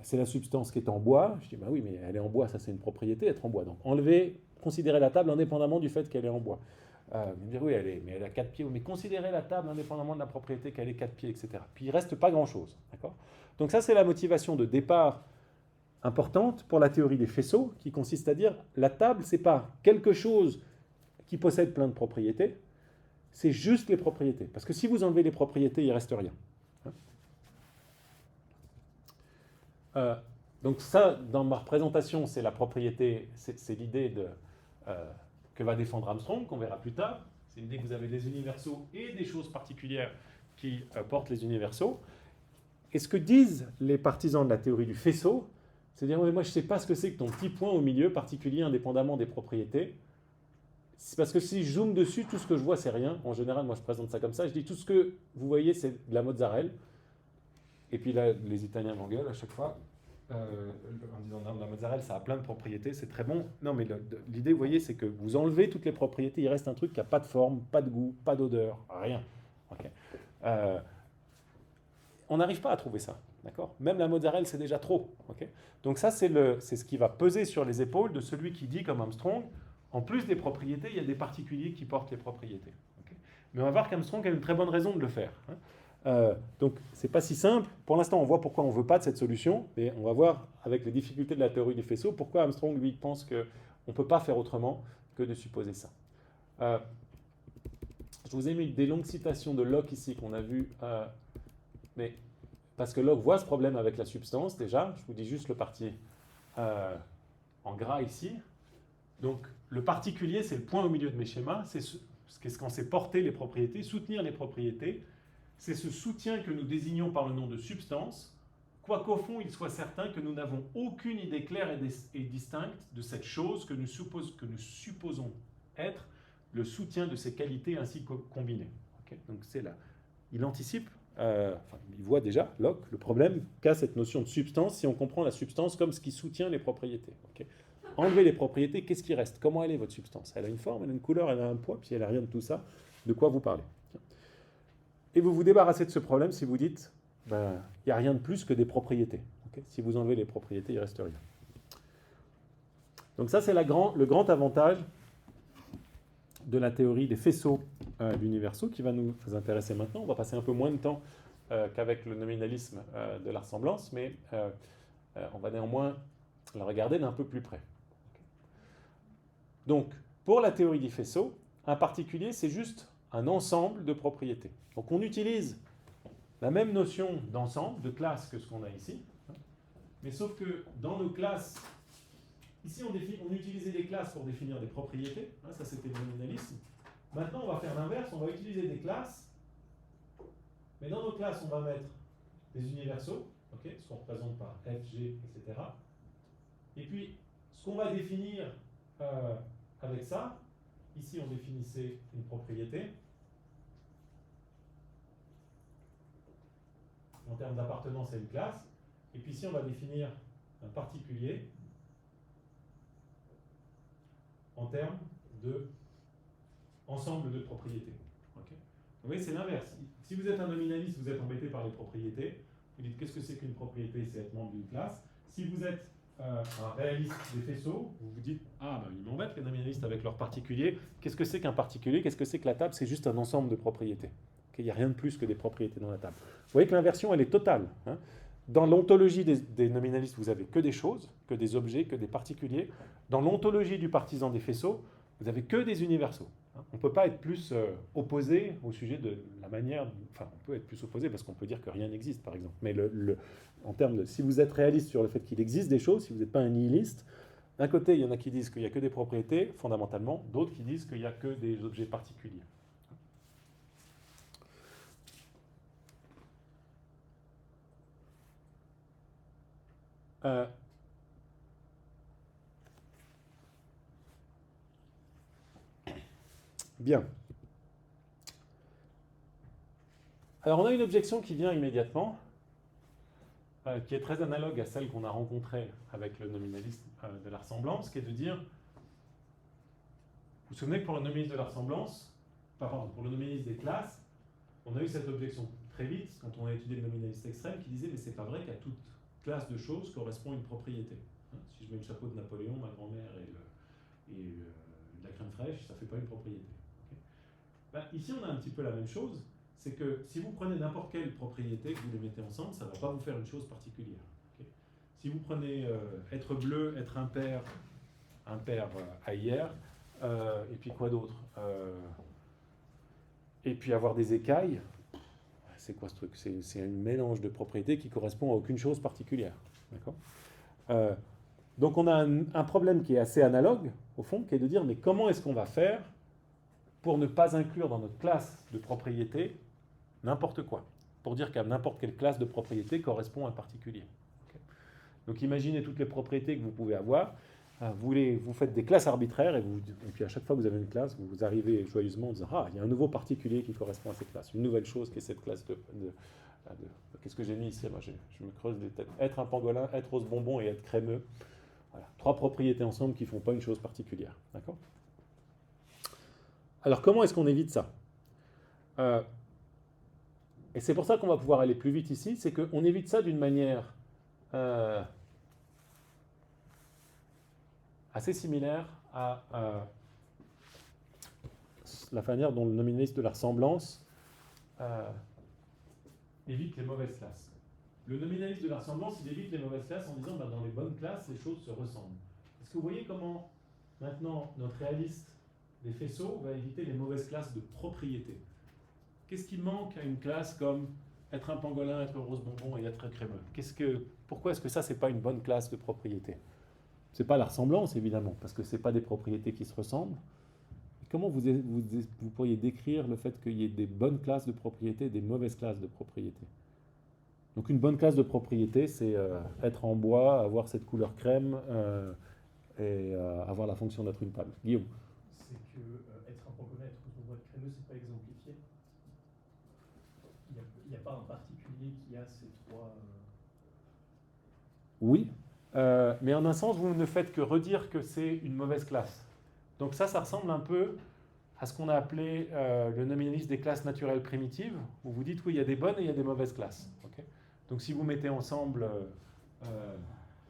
c'est la substance qui est en bois, je dis, bah oui, mais elle est en bois, ça c'est une propriété, être en bois. Donc enlevez, considérez la table indépendamment du fait qu'elle est en bois. Vous me dire, oui, mais elle a 4 pieds, mais considérez la table indépendamment de la propriété qu'elle ait 4 pieds, etc. Puis il ne reste pas grand-chose. D'accord ? Donc ça, c'est la motivation de départ importante pour la théorie des faisceaux, qui consiste à dire, la table, ce n'est pas quelque chose qui possède plein de propriétés, c'est juste les propriétés. Parce que si vous enlevez les propriétés, il ne reste rien. Donc ça, dans ma représentation, c'est la propriété, c'est l'idée que va défendre Armstrong, qu'on verra plus tard. C'est l'idée que vous avez des universaux et des choses particulières qui portent les universaux. Et ce que disent les partisans de la théorie du faisceau, c'est dire, ouais, moi je ne sais pas ce que c'est que ton petit point au milieu, particulier indépendamment des propriétés. C'est parce que si je zoome dessus, tout ce que je vois, c'est rien. En général, moi je présente ça comme ça. Je dis, tout ce que vous voyez, c'est de la mozzarella. Et puis là, les Italiens m'engueulent à chaque fois. En disant, non, la mozzarella, ça a plein de propriétés, c'est très bon. Non, mais l'idée, vous voyez, c'est que vous enlevez toutes les propriétés, il reste un truc qui n'a pas de forme, pas de goût, pas d'odeur, rien. Okay. On n'arrive pas à trouver ça, d'accord? Même la mozzarella, c'est déjà trop. Okay. Donc ça, c'est ce qui va peser sur les épaules de celui qui dit, comme Armstrong, en plus des propriétés, il y a des particuliers qui portent les propriétés. Okay. Mais on va voir qu'Armstrong a une très bonne raison de le faire. Hein. Donc, c'est pas si simple. Pour l'instant, on voit pourquoi on ne veut pas de cette solution, mais on va voir avec les difficultés de la théorie des faisceaux pourquoi Armstrong, lui, pense qu'on ne peut pas faire autrement que de supposer ça. Je vous ai mis des longues citations de Locke ici qu'on a vues, mais parce que Locke voit ce problème avec la substance déjà. Je vous dis juste le parti en gras ici. Donc, le particulier, c'est le point au milieu de mes schémas. C'est ce qu'on sait porter les propriétés, soutenir les propriétés. C'est ce soutien que nous désignons par le nom de substance, quoiqu'au fond il soit certain que nous n'avons aucune idée claire et distincte de cette chose que nous supposons être le soutien de ces qualités ainsi combinées. Okay. Donc c'est là. Il anticipe, il voit déjà, Locke, le problème qu'a cette notion de substance si on comprend la substance comme ce qui soutient les propriétés. Okay. Enlevez les propriétés, qu'est-ce qui reste? Comment elle est votre substance? Elle a une forme, elle a une couleur, elle a un poids, puis elle n'a rien de tout ça. De quoi vous parlez? Et vous vous débarrassez de ce problème si vous dites, il n'y a rien de plus que des propriétés. Okay. Si vous enlevez les propriétés, il ne reste rien. Donc ça, c'est le grand avantage de la théorie des faisceaux d'universaux qui va nous intéresser maintenant. On va passer un peu moins de temps qu'avec le nominalisme de la ressemblance, mais on va néanmoins la regarder d'un peu plus près. Okay. Donc, pour la théorie des faisceaux, un particulier, c'est juste un ensemble de propriétés. Donc on utilise la même notion d'ensemble, de classe que ce qu'on a ici, mais sauf que dans nos classes, ici on utilisait des classes pour définir des propriétés, ça c'était le nominalisme. Maintenant on va faire l'inverse, on va utiliser des classes, mais dans nos classes on va mettre des universaux, okay, ce qu'on représente par F, G, etc. Et puis ce qu'on va définir avec ça, ici on définissait une propriété, en termes d'appartenance à une classe, et puis ici on va définir un particulier en termes d'ensemble de propriétés. Okay. Vous voyez, c'est l'inverse. Si vous êtes un nominaliste, vous êtes embêté par les propriétés, vous dites qu'est-ce que c'est qu'une propriété? C'est être membre d'une classe. Si vous êtes un réaliste des faisceaux, vous vous dites ils m'embêtent les nominalistes avec leurs particuliers. Qu'est-ce que c'est qu'un particulier? Qu'est-ce que c'est que la table? C'est juste un ensemble de propriétés. Il n'y a rien de plus que des propriétés dans la table. Vous voyez que l'inversion, elle est totale. Hein. Dans l'ontologie des nominalistes, vous n'avez que des choses, que des objets, que des particuliers. Dans l'ontologie du partisan des faisceaux, vous n'avez que des universaux. Hein. On ne peut pas être plus opposé au sujet de la manière... Enfin, on peut être plus opposé parce qu'on peut dire que rien n'existe, par exemple. Mais en termes de... Si vous êtes réaliste sur le fait qu'il existe des choses, si vous n'êtes pas un nihiliste, d'un côté, il y en a qui disent qu'il n'y a que des propriétés, fondamentalement, d'autres qui disent qu'il n'y a que des objets particuliers. Bien. Alors on a une objection qui vient immédiatement, qui est très analogue à celle qu'on a rencontrée avec le nominalisme de la ressemblance, qui est de dire, vous vous souvenez que pour le nominalisme de la ressemblance, pour le nominalisme des classes, on a eu cette objection très vite quand on a étudié le nominaliste extrême qui disait mais c'est pas vrai qu'à toute classe de choses correspond une propriété. Si je mets le chapeau de Napoléon, ma grand-mère et de la crème fraîche, ça ne fait pas une propriété. Okay. Ici, on a un petit peu la même chose. C'est que si vous prenez n'importe quelle propriété, que vous les mettez ensemble, ça ne va pas vous faire une chose particulière. Okay. Si vous prenez être bleu, être impair à hier, et puis quoi d'autre et puis avoir des écailles, c'est quoi ce truc? C'est un mélange de propriétés qui ne correspond à aucune chose particulière. D'accord. Donc on a un problème qui est assez analogue, au fond, qui est de dire, mais comment est-ce qu'on va faire pour ne pas inclure dans notre classe de propriété n'importe quoi, pour dire qu'à n'importe quelle classe de propriété correspond à un particulier. Okay. Donc imaginez toutes les propriétés que vous pouvez avoir. Vous faites des classes arbitraires et puis à chaque fois que vous avez une classe, vous arrivez joyeusement en disant « Ah, il y a un nouveau particulier qui correspond à cette classe, une nouvelle chose qui est cette classe de qu'est-ce que j'ai mis ici? Moi, je me creuse des têtes. Être un pangolin, être rose bonbon et être crémeux. Voilà. 3 propriétés ensemble qui ne font pas une chose particulière. D'accord? Alors comment est-ce qu'on évite ça? Et c'est pour ça qu'on va pouvoir aller plus vite ici, c'est qu'on évite ça d'une manière assez similaire à la manière dont le nominaliste de la ressemblance évite les mauvaises classes. Le nominaliste de la ressemblance, il évite les mauvaises classes en disant dans les bonnes classes, les choses se ressemblent. Est-ce que vous voyez comment maintenant notre réaliste des faisceaux va éviter les mauvaises classes de propriété? Qu'est-ce qui manque à une classe comme être un pangolin, être rose bonbon et être crémeux? Pourquoi est-ce que ça, c'est pas une bonne classe de propriété? C'est pas la ressemblance, évidemment, parce que c'est pas des propriétés qui se ressemblent. Et comment vous pourriez décrire le fait qu'il y ait des bonnes classes de propriété et des mauvaises classes de propriété? Donc une bonne classe de propriété, c'est être en bois, avoir cette couleur crème et avoir la fonction d'être une table. Guillaume? C'est que être un pangolin, être rose bonbon, être crémeux, c'est pas exemplifié. Il n'y a pas un particulier qui a ces 3... Oui, mais en un sens, vous ne faites que redire que c'est une mauvaise classe. Donc ça ressemble un peu à ce qu'on a appelé le nominalisme des classes naturelles primitives, où vous dites oui, il y a des bonnes et il y a des mauvaises classes. Okay. Donc si vous mettez ensemble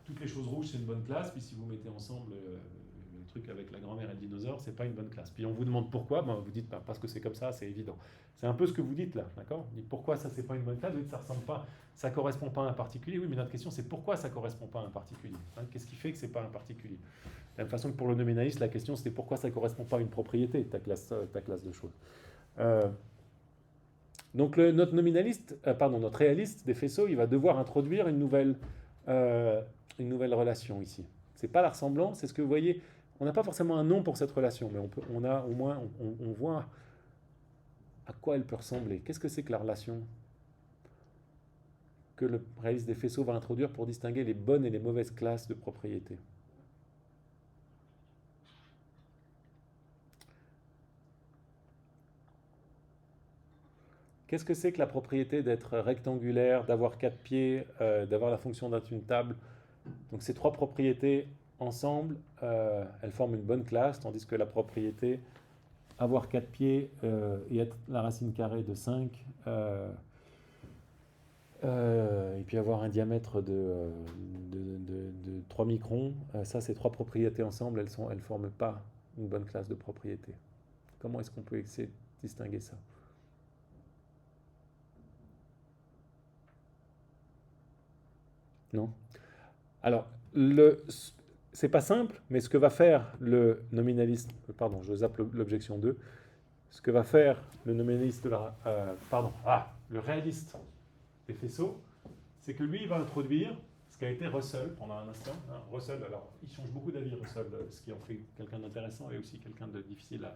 toutes les choses rouges, c'est une bonne classe, puis si vous mettez ensemble le truc avec la grand-mère et le dinosaure, c'est pas une bonne classe. Puis on vous demande pourquoi, vous dites parce que c'est comme ça, c'est évident. C'est un peu ce que vous dites là, d'accord? Vous dites pourquoi ça c'est pas une bonne classe, vous dites ça ressemble pas, ça correspond pas à un particulier. Oui, mais notre question c'est pourquoi ça correspond pas à un particulier, hein? Qu'est-ce qui fait que c'est pas un particulier? De la même façon que pour le nominaliste, la question c'était pourquoi ça correspond pas à une propriété, ta classe de choses. Donc notre nominaliste, notre réaliste des faisceaux, il va devoir introduire une nouvelle relation ici. C'est pas la ressemblance, c'est ce que vous voyez. On n'a pas forcément un nom pour cette relation, mais on voit à quoi elle peut ressembler. Qu'est-ce que c'est que la relation que le réaliste des faisceaux va introduire pour distinguer les bonnes et les mauvaises classes de propriétés? Qu'est-ce que c'est que la propriété d'être rectangulaire, d'avoir 4 pieds, d'avoir la fonction d'être une table? Donc ces 3 propriétés ensemble, elles forment une bonne classe, tandis que la propriété avoir 4 pieds et être la racine carrée de 5, et puis avoir un diamètre de 3 microns, ça, ces 3 propriétés ensemble, elles ne forment pas une bonne classe de propriété. Comment est-ce qu'on peut essayer de distinguer ça? Non? Alors, c'est pas simple, mais ce que va faire le nominaliste, je zappe l'objection 2, ce que va faire le nominaliste le réaliste des faisceaux, c'est que lui, il va introduire ce qu'a été Russell pendant un instant. Hein. Russell, alors, il change beaucoup d'avis, Russell, ce qui en fait quelqu'un d'intéressant et aussi quelqu'un de difficile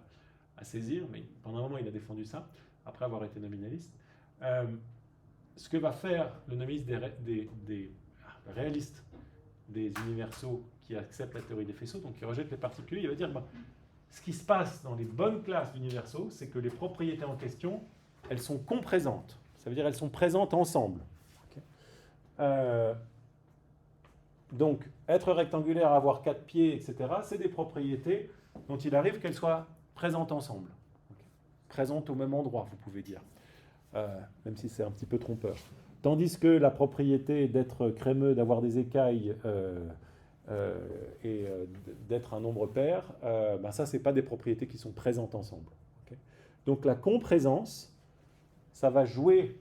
à saisir, mais pendant un moment, il a défendu ça, après avoir été nominaliste. Ce que va faire le nominaliste des réalistes des universaux qui acceptent la théorie des faisceaux, donc qui rejettent les particules, il va dire ce qui se passe dans les bonnes classes d'universaux, c'est que les propriétés en question, elles sont comprésentes. Ça veut dire elles sont présentes ensemble. Okay. Donc, être rectangulaire, avoir 4 pieds, etc., c'est des propriétés dont il arrive qu'elles soient présentes ensemble. Okay. Présentes au même endroit, vous pouvez dire. Même si c'est un petit peu trompeur. Tandis que la propriété d'être crémeux, d'avoir des écailles et d'être un nombre pair, ça, ce n'est pas des propriétés qui sont présentes ensemble. Okay. Donc la comprésence, ça va jouer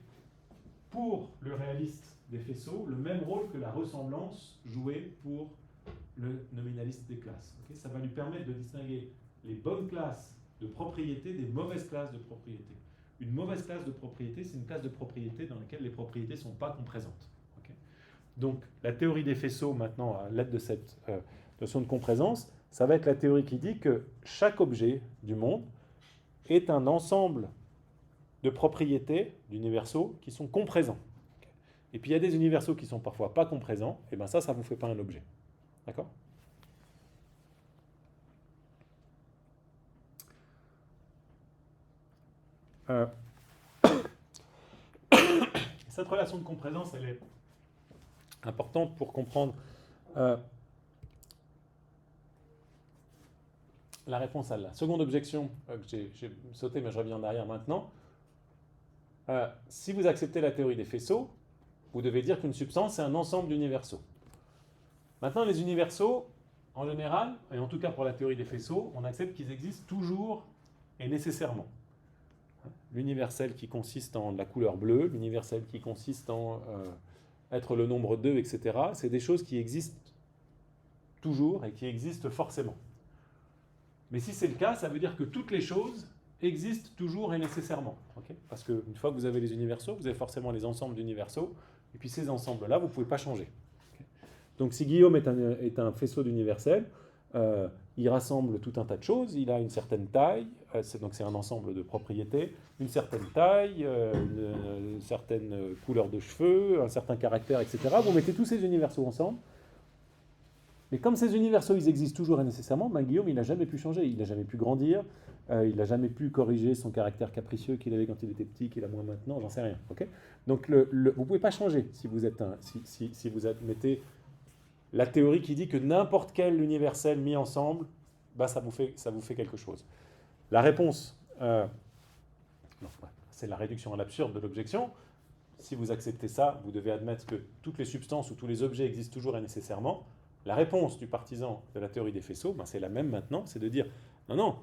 pour le réaliste des faisceaux le même rôle que la ressemblance jouait pour le nominaliste des classes. Okay. Ça va lui permettre de distinguer les bonnes classes de propriétés des mauvaises classes de propriétés. Une mauvaise classe de propriété, c'est une classe de propriété dans laquelle les propriétés ne sont pas comprésentes. Okay. Donc la théorie des faisceaux, maintenant, à l'aide de cette notion de comprésence, ça va être la théorie qui dit que chaque objet du monde est un ensemble de propriétés d'universaux qui sont comprésents. Et puis il y a des universaux qui sont parfois pas comprésents, et bien ça ne vous fait pas un objet. D'accord ? Cette relation de comprésence, elle est importante pour comprendre la réponse à la seconde objection que j'ai sauté, mais je reviens derrière maintenant. Si vous acceptez la théorie des faisceaux, vous devez dire qu'une substance, c'est un ensemble d'universaux. Maintenant, les universaux, en général, et en tout cas pour la théorie des faisceaux, on accepte qu'ils existent toujours et nécessairement. L'universel qui consiste en la couleur bleue, l'universel qui consiste en être le nombre 2, etc., c'est des choses qui existent toujours et qui existent forcément. Mais si c'est le cas, ça veut dire que toutes les choses existent toujours et nécessairement. Okay ? Parce qu'une fois que vous avez les universaux, vous avez forcément les ensembles d'universaux, et puis ces ensembles-là, vous ne pouvez pas changer. Okay ? Donc si Guillaume est un faisceau d'universel, il rassemble tout un tas de choses, il a une certaine taille, donc c'est un ensemble de propriétés, une certaine taille, une certaine couleur de cheveux, un certain caractère, etc. Vous mettez tous ces universaux ensemble, mais comme ces universaux, ils existent toujours et nécessairement, ben Guillaume, il n'a jamais pu changer, il n'a jamais pu grandir, il n'a jamais pu corriger son caractère capricieux qu'il avait quand il était petit, qu'il a moins maintenant, j'en sais rien. Okay ? Donc vous ne pouvez pas changer si vous admettez la théorie qui dit que n'importe quel universel mis ensemble, ben ça vous fait quelque chose. La réponse, c'est la réduction à l'absurde de l'objection. Si vous acceptez ça, vous devez admettre que toutes les substances ou tous les objets existent toujours et nécessairement. La réponse du partisan de la théorie des faisceaux, ben c'est la même maintenant, c'est de dire non,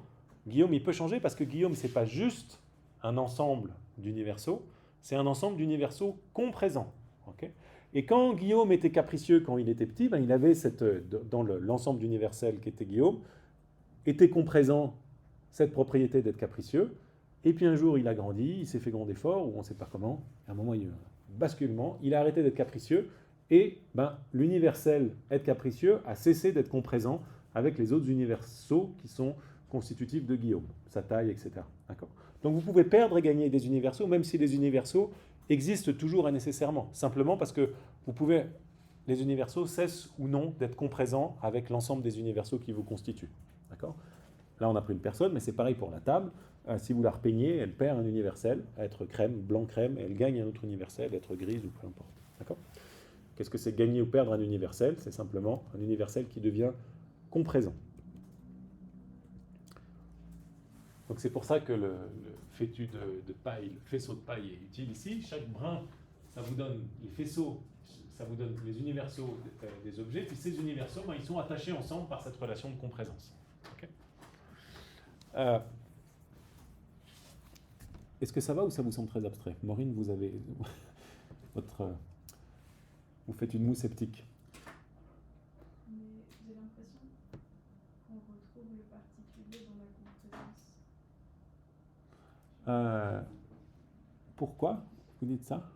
Guillaume il peut changer parce que Guillaume c'est pas juste un ensemble d'universaux, c'est un ensemble d'universaux comprésents. Okay ? Et quand Guillaume était capricieux quand il était petit, ben il avait dans l'ensemble d'universels qui était Guillaume, était comprésent cette propriété d'être capricieux, et puis un jour il a grandi, il s'est fait grand effort, ou on ne sait pas comment, à un moment il y a eu un basculement, il a arrêté d'être capricieux, et l'universel être capricieux a cessé d'être comprésent avec les autres universaux qui sont constitutifs de Guillaume, sa taille, etc. D'accord ? Donc vous pouvez perdre et gagner des universaux, même si les universaux existent toujours et nécessairement, simplement parce que les universaux cessent ou non d'être comprésents avec l'ensemble des universaux qui vous constituent. D'accord ? Là on a pris une personne, mais c'est pareil pour la table. Si vous la repeignez, elle perd un universel, à être crème, blanc crème, et elle gagne un autre universel, à être grise ou peu importe. D'accord ? Qu'est-ce que c'est gagner ou perdre un universel ? C'est simplement un universel qui devient comprésent. Donc c'est pour ça que le fétu de paille, le faisceau de paille est utile ici. Chaque brin, ça vous donne les faisceaux, ça vous donne les universaux des objets, puis ces universaux, ils sont attachés ensemble par cette relation de comprésence. Okay ? Est-ce que ça va ou ça vous semble très abstrait ? Maureen, vous avez vous faites une moue sceptique. Mais j'ai l'impression qu'on retrouve le particulier dans la comprésence. Pourquoi vous dites ça ?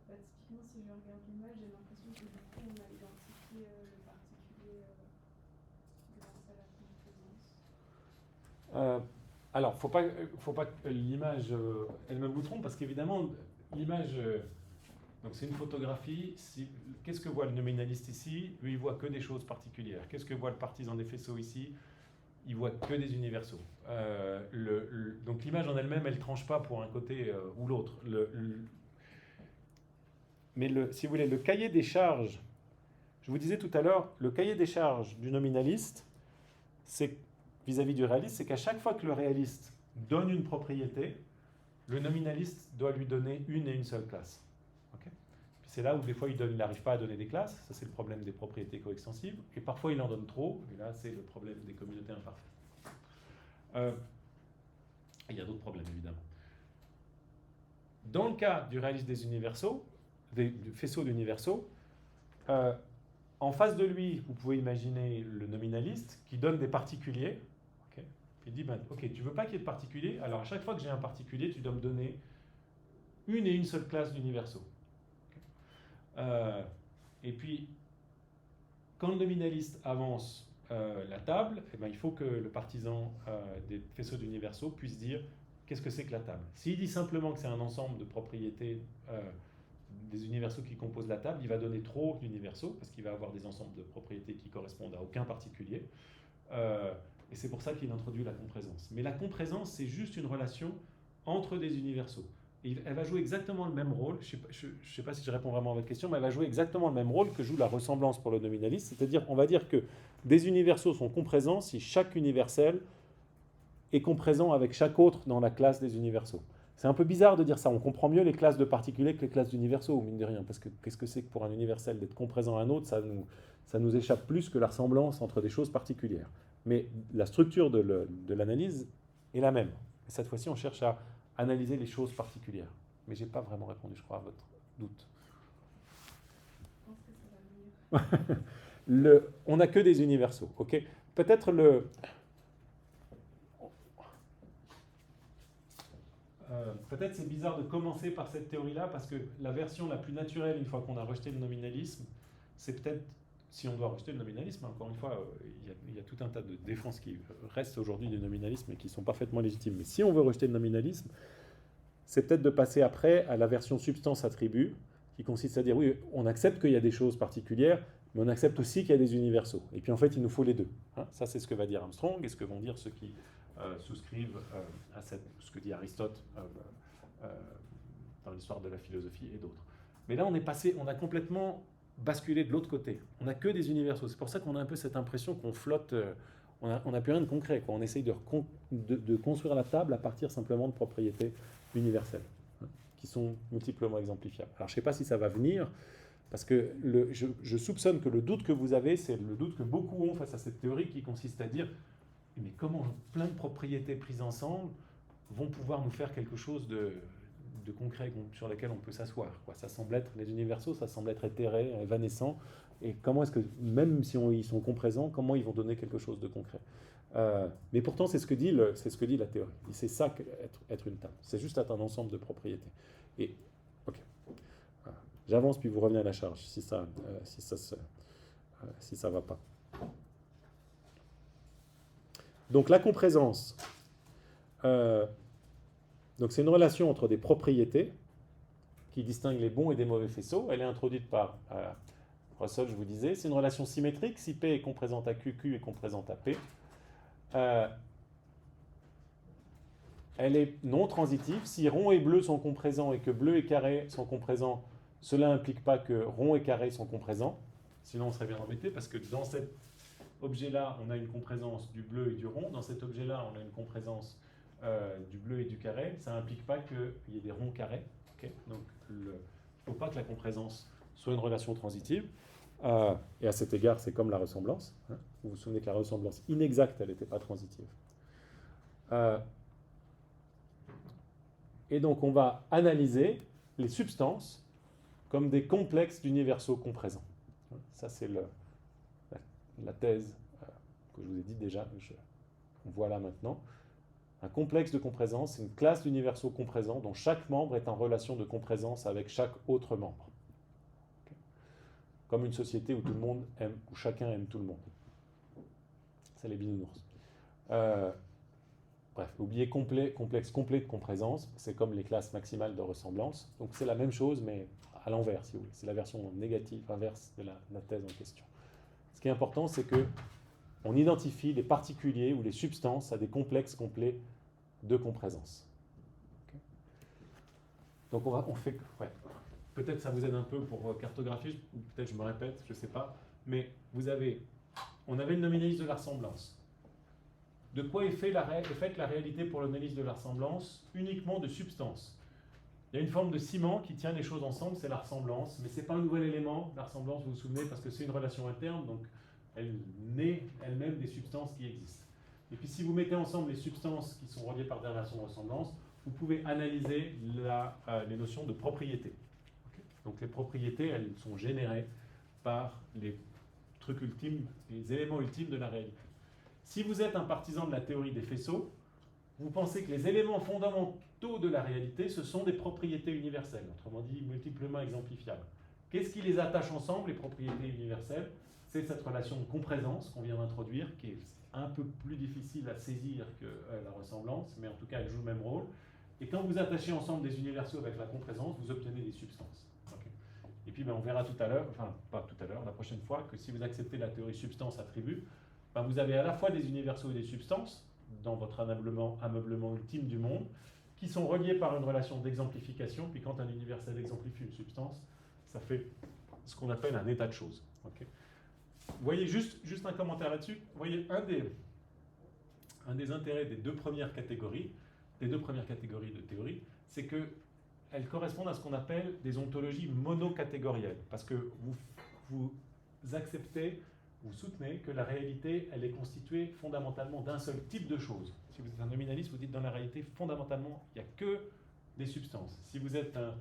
Typiquement, si je regarde l'image, j'ai l'impression que du coup, on a identifié le particulier grâce à la comprésence. Alors, faut pas que l'image elle-même vous trompe, parce qu'évidemment, l'image, donc c'est une photographie. Qu'est-ce que voit le nominaliste ici ? Lui, il voit que des choses particulières. Qu'est-ce que voit le partisan des faisceaux ici ? Il voit que des universaux. Donc l'image en elle-même, elle ne tranche pas pour un côté ou l'autre. Mais si vous voulez, le cahier des charges, je vous disais tout à l'heure, le cahier des charges du nominaliste, c'est vis-à-vis du réaliste, c'est qu'à chaque fois que le réaliste donne une propriété, le nominaliste doit lui donner une et une seule classe. Okay ? Puis c'est là où des fois il n'arrive pas à donner des classes, ça c'est le problème des propriétés coextensibles, et parfois il en donne trop, et là c'est le problème des communautés imparfaites. Il y a d'autres problèmes évidemment. Dans le cas du réaliste des universaux, du faisceau d'universaux, en face de lui, vous pouvez imaginer le nominaliste qui donne des particuliers. Okay. Il dit, ok, tu veux pas qu'il y ait de particuliers, alors à chaque fois que j'ai un particulier, tu dois me donner une et une seule classe d'universaux. Et puis, quand le nominaliste avance la table, eh ben, il faut que le partisan des faisceaux d'universaux puisse dire qu'est-ce que c'est que la table. S'il dit simplement que c'est un ensemble de propriétés des universaux qui composent la table, il va donner trop d'universaux, parce qu'il va avoir des ensembles de propriétés qui correspondent à aucun particulier. Et c'est pour ça qu'il introduit la comprésence. Mais la comprésence, c'est juste une relation entre des universaux. Et elle va jouer exactement le même rôle, je ne sais pas si je réponds vraiment à votre question, mais elle va jouer exactement le même rôle que joue la ressemblance pour le nominaliste, c'est-à-dire on va dire que des universaux sont comprésents si chaque universel est comprésent avec chaque autre dans la classe des universaux. C'est un peu bizarre de dire ça, on comprend mieux les classes de particuliers que les classes d'universaux, mine de rien, parce que qu'est-ce que c'est que pour un universel d'être comprésent à un autre, ça nous échappe plus que la ressemblance entre des choses particulières. Mais la structure de l'analyse est la même. Et cette fois-ci, on cherche à analyser les choses particulières. Mais je n'ai pas vraiment répondu, je crois, à votre doute. Je pense que ça va venir. On n'a que des universaux, ok ? Peut-être peut-être c'est bizarre de commencer par cette théorie-là, parce que la version la plus naturelle, une fois qu'on a rejeté le nominalisme, c'est peut-être, si on doit rejeter le nominalisme, encore une fois, il y a tout un tas de défenses qui restent aujourd'hui du nominalisme et qui sont parfaitement légitimes. Mais si on veut rejeter le nominalisme, c'est peut-être de passer après à la version substance-attribut, qui consiste à dire, oui, on accepte qu'il y a des choses particulières, mais on accepte aussi qu'il y a des universaux. Et puis en fait, il nous faut les deux. Hein, ça, c'est ce que va dire Armstrong et ce que vont dire ceux qui souscrivent à ce que dit Aristote dans l'histoire de la philosophie et d'autres. Mais là, on a complètement basculé de l'autre côté. On n'a que des universaux. C'est pour ça qu'on a un peu cette impression qu'on flotte, on n'a plus rien de concret, quoi. On essaye de construire la table à partir simplement de propriétés universelles, hein, qui sont multiplement exemplifiables. Alors je ne sais pas si ça va venir, parce que je soupçonne que le doute que vous avez, c'est le doute que beaucoup ont face à cette théorie qui consiste à dire mais comment plein de propriétés prises ensemble vont pouvoir nous faire quelque chose de concret sur lequel on peut s'asseoir, quoi. Ça semble être, les universaux, ça semble être éthéré, évanescent, et comment est-ce que, même si ils sont comprésents, comment ils vont donner quelque chose de concret. Mais pourtant, c'est ce que dit la théorie. C'est ça être une table. C'est juste être un ensemble de propriétés. Et, ok. J'avance, puis vous revenez à la charge, si ça va pas. Donc la comprésence, donc c'est une relation entre des propriétés qui distinguent les bons et des mauvais faisceaux. Elle est introduite par Russell, je vous disais. C'est une relation symétrique. Si P est comprésente à Q, Q est comprésente à P. Elle est non transitive. Si rond et bleu sont comprésents et que bleu et carré sont comprésents, cela n'implique pas que rond et carré sont comprésents. Sinon, on serait bien embêté parce que dans cet objet-là, on a une comprésence du bleu et du rond. Dans cet objet-là, on a une comprésence du bleu et du carré. Ça n'implique pas qu'il y ait des ronds carrés. Okay, donc, il ne faut pas que la comprésence soit une relation transitive. Et à cet égard, c'est comme la ressemblance. Hein. Vous vous souvenez que la ressemblance inexacte, elle n'était pas transitive. Et donc, on va analyser les substances comme des complexes d'universaux comprésents. Ça, c'est la thèse que je vous ai dit déjà, on voit là maintenant. Un complexe de comprésence, c'est une classe d'universaux comprésents dont chaque membre est en relation de comprésence avec chaque autre membre. Okay. Comme une société où tout le monde aime, où chacun aime tout le monde. C'est les bisounours. Bref, oubliez complexe complet de comprésence, c'est comme les classes maximales de ressemblance. Donc c'est la même chose, mais à l'envers, si vous voulez. C'est la version négative, inverse de la thèse en question. Ce qui est important, c'est que on identifie les particuliers ou les substances à des complexes complets de comprésence. Okay. Donc on fait... Ouais. Peut-être ça vous aide un peu pour cartographier, ou peut-être je me répète, je ne sais pas. Mais on avait le nominalisme de la ressemblance. De quoi est faite la réalité pour l'analyse de la ressemblance? Uniquement de substances. Il y a une forme de ciment qui tient les choses ensemble, c'est la ressemblance, mais ce n'est pas un nouvel élément, la ressemblance, vous vous souvenez, parce que c'est une relation interne, donc elle naît elle-même des substances qui existent. Et puis si vous mettez ensemble les substances qui sont reliées par des relations de ressemblance, vous pouvez analyser les notions de propriété. Okay. Donc les propriétés, elles sont générées par les trucs ultimes, les éléments ultimes de la réalité. Si vous êtes un partisan de la théorie des faisceaux, vous pensez que les éléments fondamentaux de la réalité, ce sont des propriétés universelles, autrement dit multiplement exemplifiables. Qu'est-ce qui les attache ensemble, les propriétés universelles? C'est cette relation de comprésence qu'on vient d'introduire, qui est un peu plus difficile à saisir que la ressemblance, mais en tout cas elle joue le même rôle. Et quand vous attachez ensemble des universaux avec la comprésence, vous obtenez des substances. Okay. Et puis on verra tout à l'heure, enfin pas tout à l'heure, la prochaine fois, que si vous acceptez la théorie substance-attribut, vous avez à la fois des universaux et des substances dans votre ameublement ultime du monde, qui sont reliés par une relation d'exemplification, puis quand un universel exemplifie une substance, ça fait ce qu'on appelle un état de choses. Okay. Vous voyez, juste un commentaire là-dessus, vous voyez, un des intérêts des deux premières catégories de théorie, c'est qu'elles correspondent à ce qu'on appelle des ontologies monocatégorielles, parce que vous acceptez, vous soutenez que la réalité, elle est constituée fondamentalement d'un seul type de choses. Si vous êtes un nominaliste, vous dites dans la réalité, fondamentalement, il n'y a que des substances. Si vous êtes un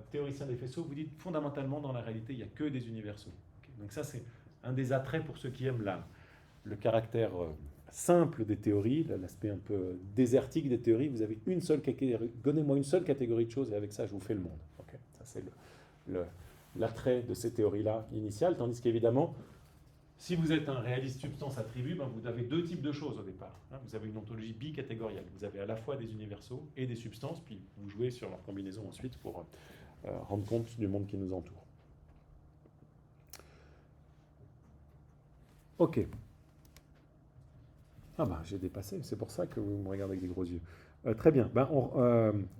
théoricien des faisceaux, vous dites fondamentalement, dans la réalité, il n'y a que des universaux. Okay. Donc ça, c'est un des attraits pour ceux qui aiment le caractère simple des théories, l'aspect un peu désertique des théories. Vous avez une seule catégorie, donnez-moi une seule catégorie de choses et avec ça, je vous fais le monde. Okay. Ça, c'est l'attrait de ces théories-là initiales, tandis qu'évidemment, si vous êtes un réaliste substance-attribut, vous avez deux types de choses au départ. Vous avez une ontologie bicatégorielle. Vous avez à la fois des universaux et des substances, puis vous jouez sur leur combinaison ensuite pour rendre compte du monde qui nous entoure. Ok. Ah j'ai dépassé, c'est pour ça que vous me regardez avec des gros yeux. Très bien,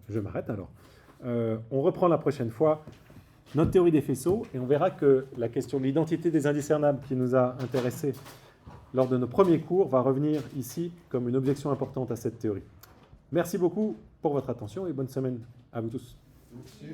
je m'arrête alors. On reprend la prochaine fois notre théorie des faisceaux, et on verra que la question de l'identité des indiscernables qui nous a intéressés lors de nos premiers cours va revenir ici comme une objection importante à cette théorie. Merci beaucoup pour votre attention et bonne semaine à vous tous. Merci.